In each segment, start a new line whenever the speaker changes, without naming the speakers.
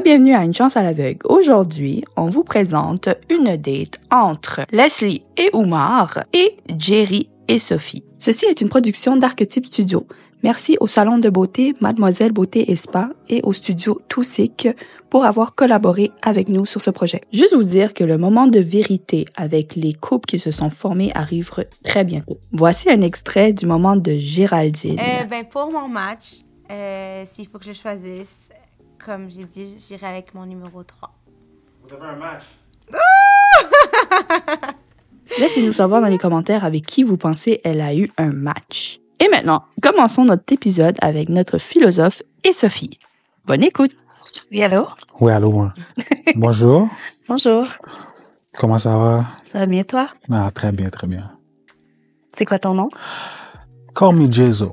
Bienvenue à Une chance à l'aveugle. Aujourd'hui, on vous présente une date entre Leslie et Oumar et Jerry et Sophie. Ceci est une production d'Archetype Studio. Merci au salon de beauté Mademoiselle Beauté et Spa et au studio Toussic pour avoir collaboré avec nous sur ce projet. Juste vous dire que le moment de vérité avec les couples qui se sont formés arrive très bientôt. Voici un extrait du moment de Géraldine.
Pour mon match, s'il faut que je choisisse, comme j'ai dit, j'irai avec mon numéro 3.
Vous avez un match?
Laissez-nous savoir dans les commentaires avec qui vous pensez elle a eu un match. Et maintenant, commençons notre épisode avec notre philosophe et Sophie. Bonne écoute!
Oui, allô?
Oui, allô. Bonjour.
Bonjour.
Comment ça va?
Ça va bien, toi?
Ah, très bien, très bien.
C'est quoi ton nom?
Call me Jezo.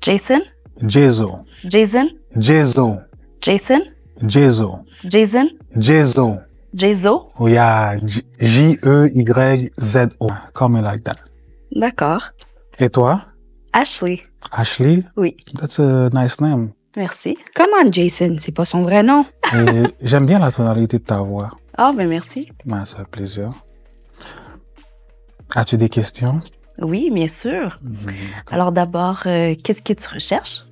Jason?
Jezo.
Jason?
Jezo.
Jason?
Jezo.
Jason?
Jezo.
Jezo?
We are J-E-Y-Z-O. Call me like that.
D'accord.
Et toi?
Ashley?
Ashley?
Oui.
That's a nice name.
Merci.
Comment Jason? C'est pas son vrai nom.
Et j'aime bien la tonalité de ta voix.
Ah, ben merci.
Ah, ça fait plaisir. As-tu des questions?
Oui, bien sûr. Alors d'abord, qu'est-ce que tu recherches?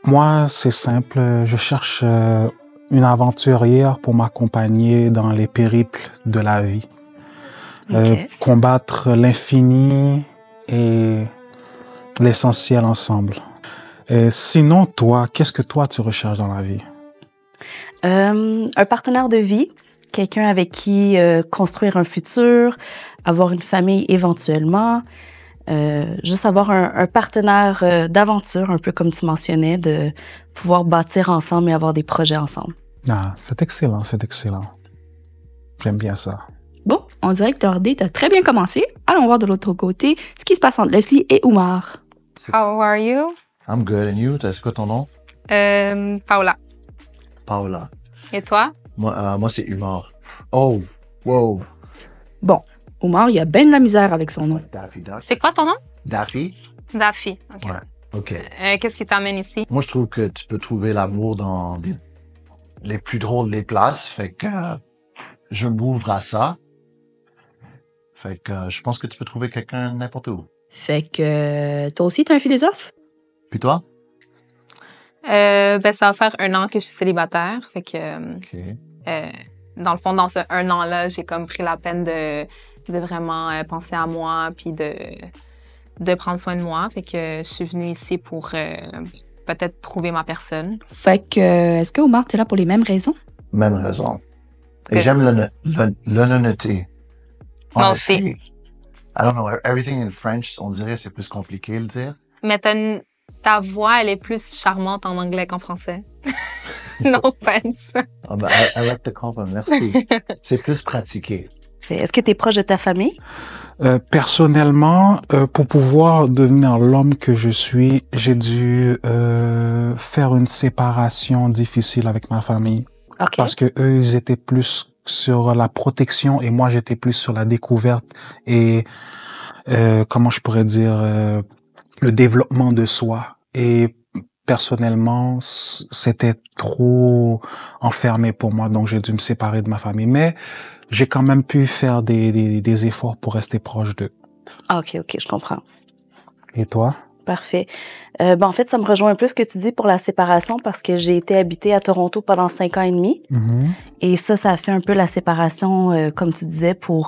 Moi, c'est simple. Je cherche une aventurière pour m'accompagner dans les périples de la vie.
Ok.
Combattre l'infini et l'essentiel ensemble. Sinon, toi, qu'est-ce que toi tu recherches dans la vie?
Un partenaire de vie, quelqu'un avec qui construire un futur, avoir une famille éventuellement, juste avoir un partenaire d'aventure, un peu comme tu mentionnais, de pouvoir bâtir ensemble et avoir des projets ensemble.
Ah, c'est excellent, c'est excellent. J'aime bien ça.
Bon, on dirait que leur date a très bien commencé. Allons voir de l'autre côté ce qui se passe entre Leslie et Oumar.
How are you?
I'm good. And you? C'est quoi ton nom?
Paola.
Paola.
Et toi?
Moi c'est Umar. Oh, wow.
Bon, Oumar, il a ben de la misère avec son nom.
Daffy Duck.
C'est quoi ton nom?
Daffy?
Daffy. OK.
Ouais. OK.
Qu'est-ce qui t'amène ici?
Moi, je trouve que tu peux trouver l'amour dans les plus drôles des places. Fait que je m'ouvre à ça. Fait que je pense que tu peux trouver quelqu'un n'importe où.
Fait que toi aussi, t'es un philosophe?
Puis toi?
Ça va faire 1 an que je suis célibataire. Fait que,
OK.
dans le fond, dans ce 1 an-là, j'ai comme pris la peine de vraiment penser à moi puis de prendre soin de moi. Fait que je suis venue ici pour peut-être trouver ma personne.
Fait que, est-ce que Oumar, t'es là pour les mêmes raisons?
Même raison. Et
Que-
j'aime l'honnêteté.
Moi
Honesty.
aussi.
I don't know, everything in French, on dirait c'est plus compliqué le dire.
Mais ta voix, elle est plus charmante en anglais qu'en français. No offense.
Oh, ben, I like the compliment, merci. C'est plus pratiqué.
Est-ce que tu es proche de ta famille?
Personnellement, pour pouvoir devenir l'homme que je suis, j'ai dû faire une séparation difficile avec ma famille.
OK.
Parce que eux, ils étaient plus sur la protection et moi, j'étais plus sur la découverte et, comment je pourrais dire, le développement de soi. Et personnellement, c'était trop enfermé pour moi, donc j'ai dû me séparer de ma famille. Mais j'ai quand même pu faire des efforts pour rester proche d'eux.
Ah, OK, je comprends.
Et toi?
Parfait. En fait, ça me rejoint un peu ce que tu dis pour la séparation parce que j'ai été habitée à Toronto pendant 5 ans et demi.
Mm-hmm.
Et ça a fait un peu la séparation, comme tu disais, pour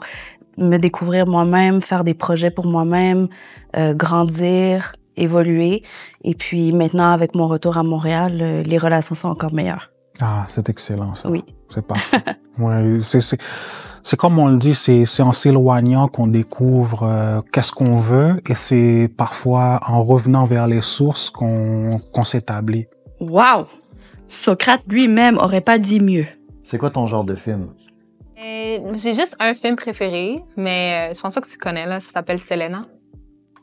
me découvrir moi-même, faire des projets pour moi-même, grandir, évoluer. Et puis maintenant, avec mon retour à Montréal, les relations sont encore meilleures.
Ah, c'est excellent, ça.
Oui.
C'est parfait. Ouais, c'est comme on le dit, c'est en s'éloignant qu'on découvre qu'est-ce qu'on veut et c'est parfois en revenant vers les sources qu'on s'établit.
Wow! Socrate lui-même aurait pas dit mieux.
C'est quoi ton genre de film?
J'ai juste un film préféré, mais je pense pas que tu connais, là. Ça s'appelle Selena.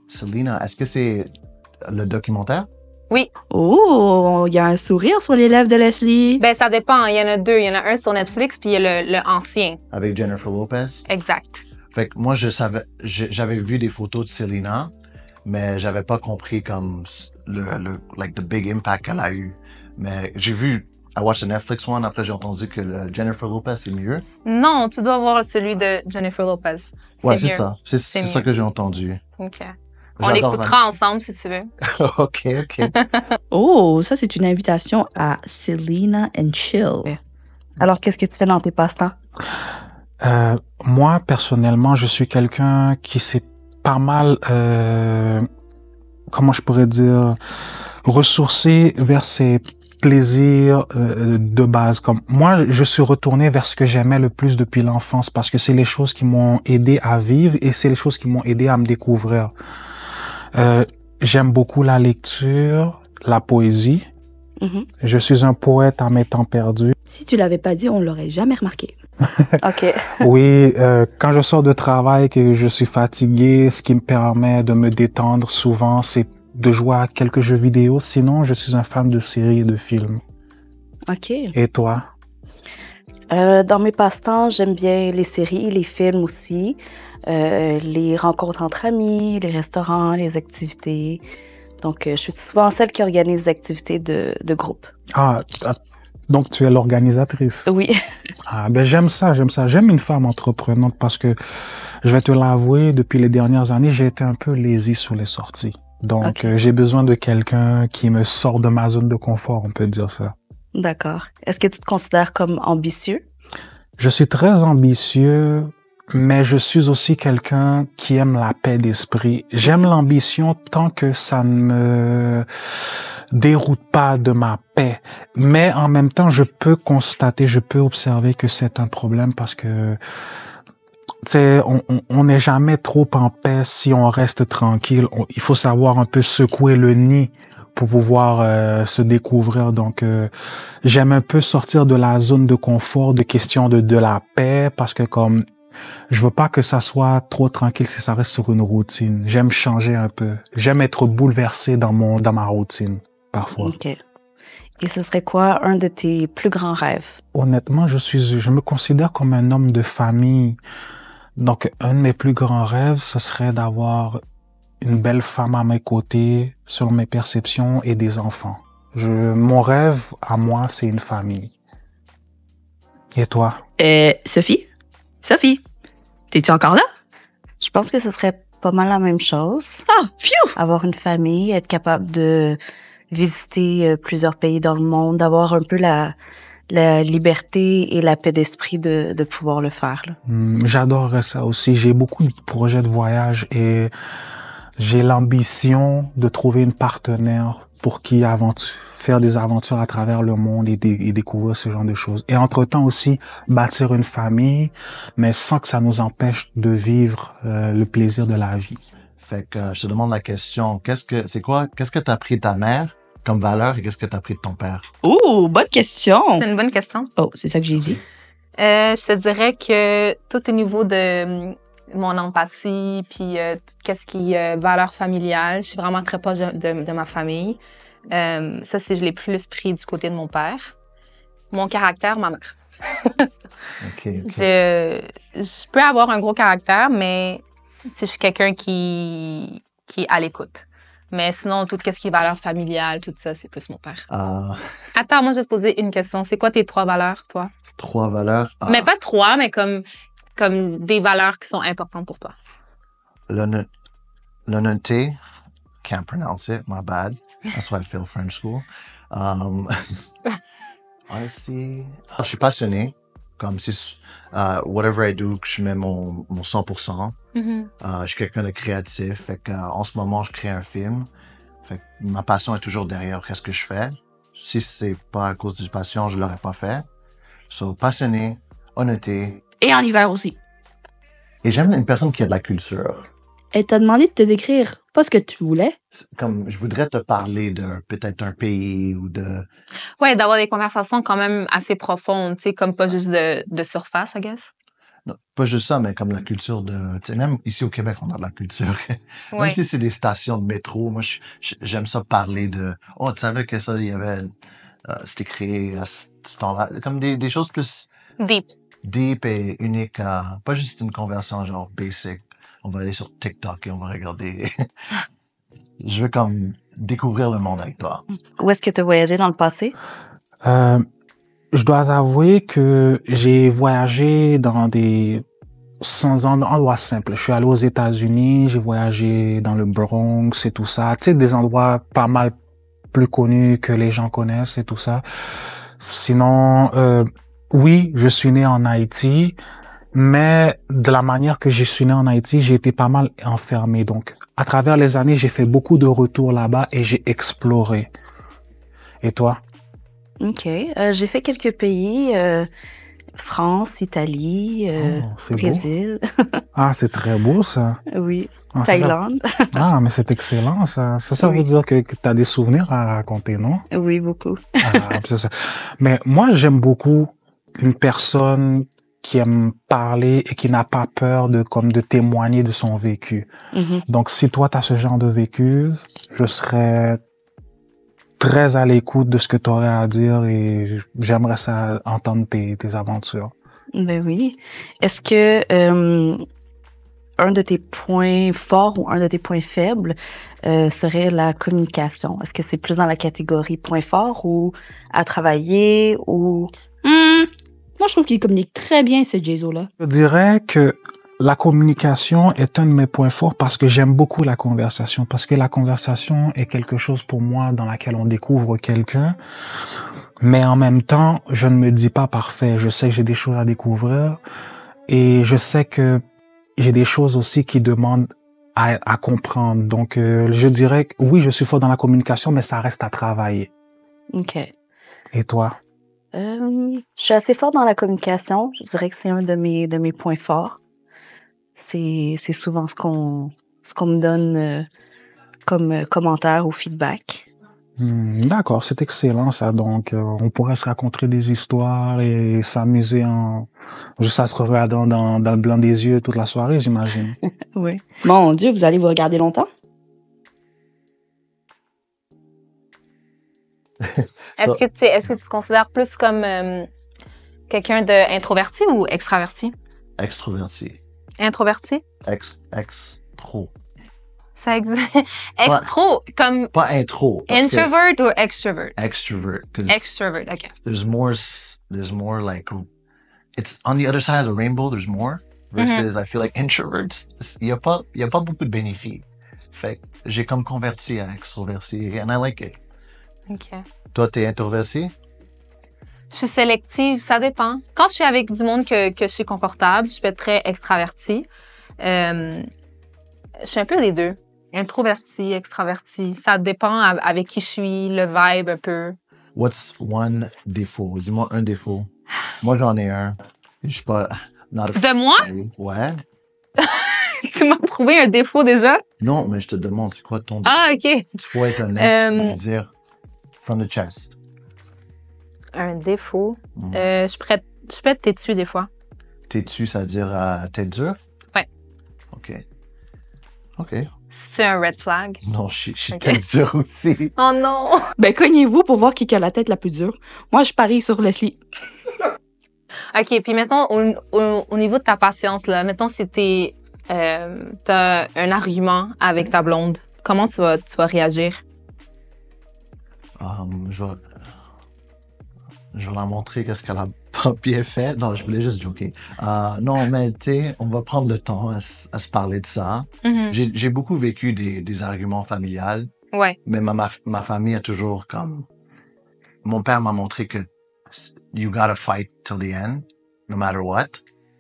Selena, est-ce que c'est le documentaire?
Oui.
Oh, il y a un sourire sur les lèvres de Leslie.
Ben, ça dépend. Il y en a 2. Il y en a un sur Netflix, puis il y a le ancien.
Avec Jennifer Lopez?
Exact.
Fait que moi, j'avais vu des photos de Selena, mais j'avais pas compris comme the big impact qu'elle a eu Mais j'ai vu, I watched the Netflix one, après j'ai entendu que le Jennifer Lopez est mieux.
Non, tu dois voir celui de Jennifer Lopez.
Ouais, c'est
mieux.
ça. C'est
C'est
ça
mieux.
que j'ai entendu.
OK. On
J'adore
l'écoutera
Vanessa.
ensemble si tu veux.
OK, OK.
Oh, ça, c'est une invitation à Selena and Chill.
Alors, qu'est-ce que tu fais dans tes passe-temps?
Moi, personnellement, je suis quelqu'un qui s'est pas mal, comment je pourrais dire, ressourcé vers ses plaisirs de base. Comme moi, je suis retourné vers ce que j'aimais le plus depuis l'enfance parce que c'est les choses qui m'ont aidé à vivre et c'est les choses qui m'ont aidé à me découvrir. J'aime beaucoup la lecture, la poésie.
Mhm.
Je suis un poète à mes temps perdus.
Si tu l'avais pas dit, on l'aurait jamais remarqué.
OK.
Oui, quand je sors de travail, que je suis fatigué, ce qui me permet de me détendre souvent, c'est de jouer à quelques jeux vidéo. Sinon, je suis un fan de séries et de films.
OK.
Et toi?
Dans mes passe-temps, j'aime bien les séries, les films aussi, les rencontres entre amis, les restaurants, les activités. Donc, je suis souvent celle qui organise des activités de groupe.
Donc tu es l'organisatrice.
Oui.
Ben j'aime ça. J'aime une femme entreprenante parce que, je vais te l'avouer, depuis les dernières années, j'ai été un peu lazy sur les sorties. Donc,
Ok.
j'ai besoin de quelqu'un qui me sort de ma zone de confort, on peut dire ça.
D'accord. Est-ce que tu te considères comme ambitieux?
Je suis très ambitieux, mais je suis aussi quelqu'un qui aime la paix d'esprit. J'aime l'ambition tant que ça ne me déroute pas de ma paix. Mais en même temps, je peux constater, je peux observer que c'est un problème parce que, tu sais, on n'est jamais trop en paix si on reste tranquille. Il faut savoir un peu secouer le nid pour pouvoir se découvrir. Donc, j'aime un peu sortir de la zone de confort, de question de la paix, parce que comme je veux pas que ça soit trop tranquille si ça reste sur une routine. J'aime changer un peu. J'aime être bouleversé dans ma routine, parfois.
OK. Et ce serait quoi un de tes plus grands rêves?
Honnêtement, je me considère comme un homme de famille. Donc, un de mes plus grands rêves, ce serait d'avoir une belle femme à mes côtés, selon mes perceptions, et des enfants. Mon rêve, à moi, c'est une famille. Et toi?
Sophie? Sophie? T'es-tu encore là?
Je pense que ce serait pas mal la même chose.
Ah, phew!
Avoir une famille, être capable de visiter plusieurs pays dans le monde, d'avoir un peu la liberté et la paix d'esprit de pouvoir le faire, là.
J'adorerais ça aussi. J'ai beaucoup de projets de voyage et j'ai l'ambition de trouver une partenaire pour qui faire des aventures à travers le monde et découvrir ce genre de choses. Et entre-temps aussi, bâtir une famille, mais sans que ça nous empêche de vivre le plaisir de la vie.
Fait que je te demande la question, qu'est-ce que t'as appris de ta mère comme valeur et qu'est-ce que t'as appris de ton père?
Oh, bonne question!
C'est une bonne question.
Oh, c'est ça que j'ai dit.
Je te dirais que tout au niveau de mon empathie, puis tout ce qui est valeur familiale, je suis vraiment très proche de ma famille. Ça, je l'ai plus pris du côté de mon père. Mon caractère, ma mère.
Okay.
Je peux avoir un gros caractère, mais je suis quelqu'un qui est à l'écoute. Mais sinon, tout ce qui est valeur familiale, tout ça, c'est plus mon père. Attends, moi, je vais te poser une question. C'est quoi tes 3 valeurs, toi?
3 valeurs.
Mais pas 3, mais comme des valeurs qui sont importantes pour toi.
L'honnêteté. Can't pronounce it. My bad. That's why I failed French school. Honesty. Je suis passionné. Comme si, whatever I do, que je mets mon 100%. Je suis quelqu'un de créatif. Fait que, en ce moment, je crée un film. Fait que ma passion est toujours derrière ce que je fais. Si c'est pas à cause du passion, je l'aurais pas fait. So, passionné, honnêteté.
Et en hiver aussi.
Et j'aime une personne qui a de la culture.
Elle t'a demandé de te décrire pas ce que tu voulais.
Comme, je voudrais te parler de peut-être un pays ou de...
Ouais, d'avoir des conversations quand même assez profondes, tu sais, comme pas juste de surface, I guess.
Non, pas juste ça, mais comme la culture de... Tu sais, même ici au Québec, on a de la culture. Même
Ouais.
si c'est des stations de métro, moi, j'aime ça parler de... Oh, tu savais que ça, il y avait... c'était créé à ce temps-là. Comme des choses plus
Deep.
et uniques à... Pas juste une conversation genre basic. On va aller sur TikTok et on va regarder... Je veux comme découvrir le monde avec toi.
Où est-ce que tu as voyagé dans le passé?
Je dois avouer que j'ai voyagé dans des sans endroits simples. Je suis allé aux États-Unis, j'ai voyagé dans le Bronx et tout ça. Tu sais, des endroits pas mal plus connus que les gens connaissent et tout ça. Sinon, oui, je suis né en Haïti, mais de la manière que je suis né en Haïti, j'ai été pas mal enfermé. Donc, à travers les années, j'ai fait beaucoup de retours là-bas et j'ai exploré. Et toi?
OK. J'ai fait quelques pays, France, Italie,
c'est
Brésil.
Ah, c'est très beau, ça.
Oui.
Ah,
Thaïlande.
Ah, mais c'est excellent, ça. Ça
Oui.
veut dire que tu as des souvenirs à raconter, non?
Oui, beaucoup.
Ah, c'est ça. Mais moi, j'aime beaucoup une personne qui aime parler et qui n'a pas peur de témoigner de son vécu.
Mhm.
Donc, si toi, tu as ce genre de vécu, je serais très à l'écoute de ce que tu aurais à dire et j'aimerais ça entendre tes aventures.
Ben oui. Est-ce que un de tes points forts ou un de tes points faibles serait la communication? Est-ce que c'est plus dans la catégorie point fort ou à travailler ou...
Moi, je trouve qu'il communique très bien, ce Jaiso-là.
Je dirais que la communication est un de mes points forts parce que j'aime beaucoup la conversation. Parce que la conversation est quelque chose pour moi dans laquelle on découvre quelqu'un. Mais en même temps, je ne me dis pas parfait. Je sais que j'ai des choses à découvrir. Et je sais que j'ai des choses aussi qui demandent à comprendre. Donc, je dirais que oui, je suis fort dans la communication, mais ça reste à travailler.
OK.
Et toi?
Je suis assez forte dans la communication. Je dirais que c'est un de mes points forts. C'est souvent ce qu'on me donne comme commentaire ou feedback.
D'accord, c'est excellent ça. Donc, on pourrait se raconter des histoires et s'amuser juste à se regarder dans le blanc des yeux toute la soirée, j'imagine.
Oui.
Mon Dieu, vous allez vous regarder longtemps?
Est-ce que tu te considères plus comme quelqu'un d'introverti ou extraverti?
Extroverti.
Introverti?
Extro.
Ça existe. Extro, comme
Pas intro.
introvert ou extrovert?
Extrovert.
Extrovert, OK.
There's more like, it's on the other side of the rainbow, there's more. Versus, I feel like introverts, il y a pas beaucoup de bénéfices. Fait que j'ai comme converti à extroverti and I like it.
OK.
Toi, t'es introverti?
Je suis sélective, ça dépend. Quand je suis avec du monde que je suis confortable, je peux être très extravertie. Je suis un peu des deux. Introvertie, extravertie. Ça dépend avec qui je suis, le vibe un peu.
What's one défaut? Dis-moi un défaut. Moi, j'en ai un. Je suis pas...
De moi?
Ouais.
Tu m'as trouvé un défaut déjà?
Non, mais je te demande, c'est quoi ton défaut?
Ah, OK.
Il faut être honnête, tu peux dire from the chest.
Un défaut? Je peux être têtue des fois.
Têtu, ça veut dire tête dure?
Ouais.
OK.
C'est un red flag.
Non, je suis
Ok.
tête dure aussi.
Oh non!
Ben, cognez-vous pour voir qui a la tête la plus dure. Moi, je parie sur Leslie.
OK, puis mettons, au niveau de ta patience, là, mettons si t'as un argument avec ta blonde, comment tu vas réagir?
Je vais leur montrer qu'est-ce qu'elle a pas bien fait. Non, je voulais juste joker. Non, mais tu sais, on va prendre le temps à se parler de ça.
Mhm.
J'ai beaucoup vécu des arguments familiales,
Ouais.
mais ma famille a toujours comme... Mon père m'a montré que you gotta fight till the end, no matter what.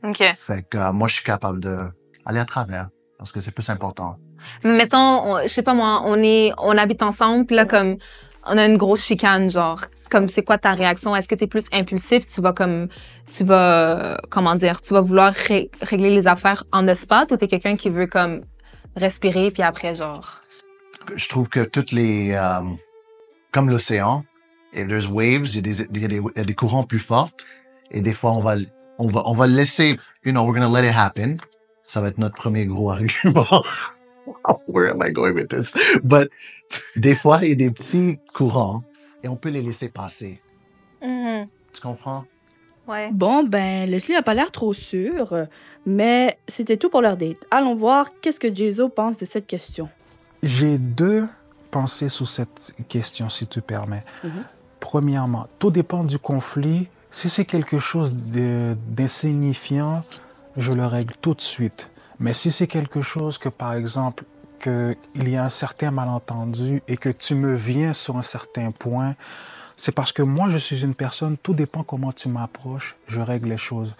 OK.
Fait que moi, je suis capable de aller à travers, parce que c'est plus important.
Mettons, je sais pas moi, on habite ensemble, puis là, comme, on a une grosse chicane, genre, comme, c'est quoi ta réaction? Est-ce que t'es plus impulsif? Tu vas, comment dire, tu vas vouloir régler les affaires on the spot, ou t'es quelqu'un qui veut, comme, respirer, puis après, genre...
Je trouve que toutes les... comme l'océan, et there's waves, il y a des courants plus forts, et des fois, on va le laisser, we're gonna let it happen. Ça va être notre premier gros argument. Where am I going with this? But des fois, il y a des petits courants et on peut les laisser passer.
Mhm.
Tu comprends?
Ouais.
Bon, ben, Leslie a pas l'air trop sûre, mais c'était tout pour leur date. Allons voir qu'est-ce que Jaiso pense de cette question.
J'ai deux penser sous cette question, si tu permets. Premièrement, tout dépend du conflit. Si c'est quelque chose d'insignifiant, je le règle tout de suite. Mais si c'est quelque chose que, par exemple, qu'il y a un certain malentendu et que tu me viens sur un certain point, c'est parce que moi, je suis une personne, tout dépend comment tu m'approches, je règle les choses.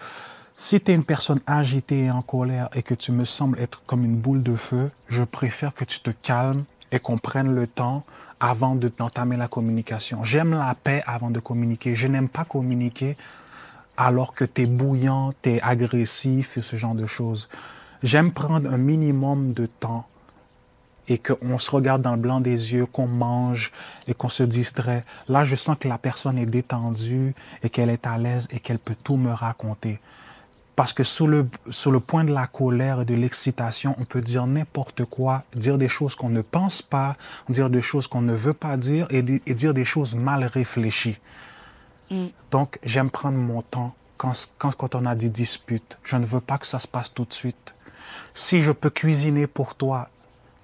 Si tu es une personne agitée et en colère et que tu me sembles être comme une boule de feu, je préfère que tu te calmes et qu'on prenne le temps avant d'entamer la communication. J'aime la paix avant de communiquer. Je n'aime pas communiquer alors que tu es bouillant, tu es agressif et ce genre de choses. J'aime prendre un minimum de temps et qu'on se regarde dans le blanc des yeux, qu'on mange et qu'on se distrait. Là, je sens que la personne est détendue et qu'elle est à l'aise et qu'elle peut tout me raconter. Parce que sur le point de la colère et de l'excitation, on peut dire n'importe quoi, dire des choses qu'on ne pense pas, dire des choses qu'on ne veut pas dire et dire des choses mal réfléchies. Donc, j'aime prendre mon temps quand on a des disputes. Je ne veux pas que ça se passe tout de suite. Si je peux cuisiner pour toi,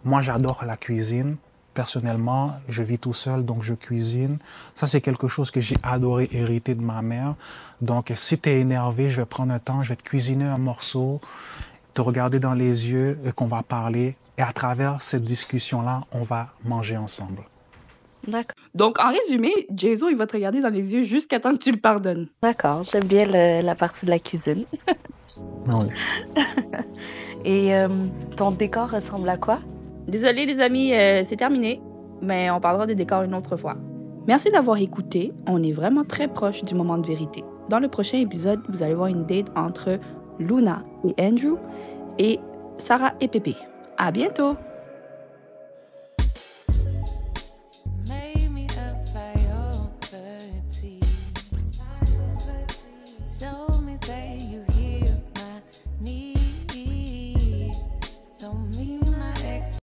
moi j'adore la cuisine. Personnellement, je vis tout seul, donc je cuisine. Ça, c'est quelque chose que j'ai adoré hériter de ma mère. Donc, si tu es énervé, je vais prendre un temps, je vais te cuisiner un morceau, te regarder dans les yeux et qu'on va parler. Et à travers cette discussion-là, on va manger ensemble.
D'accord.
Donc, en résumé, Jason, il va te regarder dans les yeux jusqu'à temps que tu le pardonnes.
D'accord, j'aime bien la partie de la cuisine.
Oui.
Et ton décor ressemble à quoi?
Désolé les amis, c'est terminé, mais on parlera des décors une autre fois. Merci d'avoir écouté, on est vraiment très proche du moment de vérité. Dans le prochain épisode, vous allez voir une date entre Luna et Andrew et Sarah et Pépé. À bientôt!